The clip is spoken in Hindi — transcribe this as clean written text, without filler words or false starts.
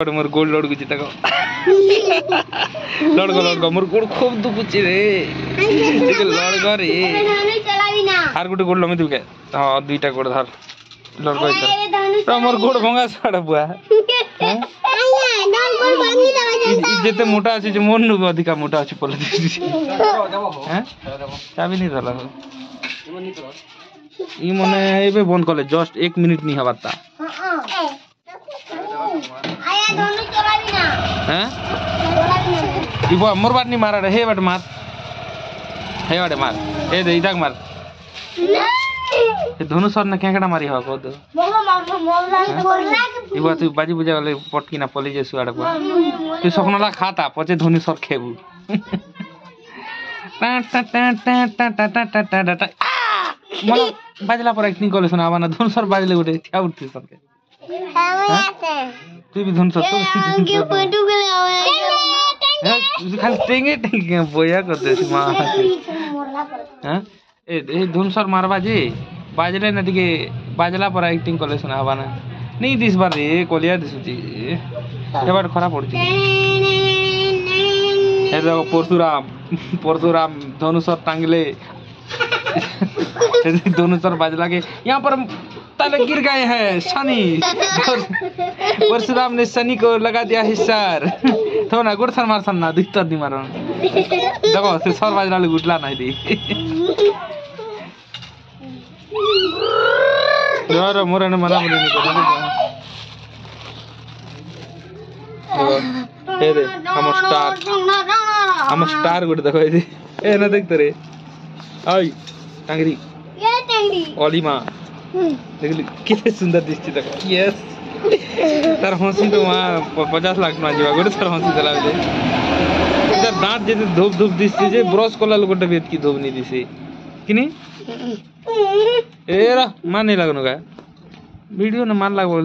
मोर गोड़ लड़ गुची तक लड़गो मोर गोड़ खूब दुखुची रे लड़गो रे आर गुटे गोड़ लमी तुके हां दुईटा गोड़ धर लड़गो इधर मोर गोड़ भंगा साडा बुआ जेते मोटा अछि जे मोन नु अधिका मोटा अछि पले हैं चाबी नहीं धरला ई मने एबे बंद करले जस्ट 1 मिनिट नहीं हवाता आया दोनों चलावी ना हैं इबो मोर बात नहीं मारा रे हे बट मार हे बट मार ए दे इदाक मार ए दोनों सर ने केकड़ा मारी हो को दो इबो तू बाजी बुझा वाले पटकी ना पली जे सुआड़ को तू सपनाला खाता पछे धोनी सर खेबू टा टा टा टा टा टा टा टा टा मला बाजला पर एक्टिंग करले सुना आवाना धोन सर बाजले गोटे क्या उठती सर के तू भी धोन सर तो के फोटो के ले आवे खाली टेंगे टेंगे बोया करते मां हां ए धोन सर मारबा जे बाजले न दिके बाजला पर एक्टिंग करले सुना आवाना नहीं दिस बार रे कोलिया दिसुची ए बार खराब पड़ती ए देखो परशुराम धोन सर टांगले दोनों सर बाजला के यहाँ पर ताले गिर गए हैं शनि परशुराम ने शनि को लगा दिया हिस्सार तो ना गुड़ सर मार ना दिखता नहीं मारो देखो से सर बाजला ले गुटला नहीं दी यार मोरा ने मना बोले नहीं ए रे हम स्टार गुड देखो ए ना देखते रे आई टांगरी ये टांगरी ओलीमा देखली कितने सुंदर दिसती तक यस तार हंसी तो वहां 50 लाख ना जीवा गोटे तार हंसी चला दे इधर दांत जैसे धूप धूप दिसती जे ब्रश कोला गोटे बेत की धूप नहीं दिसे किनी एरा मान नहीं लगनो का वीडियो न मान लाग बोल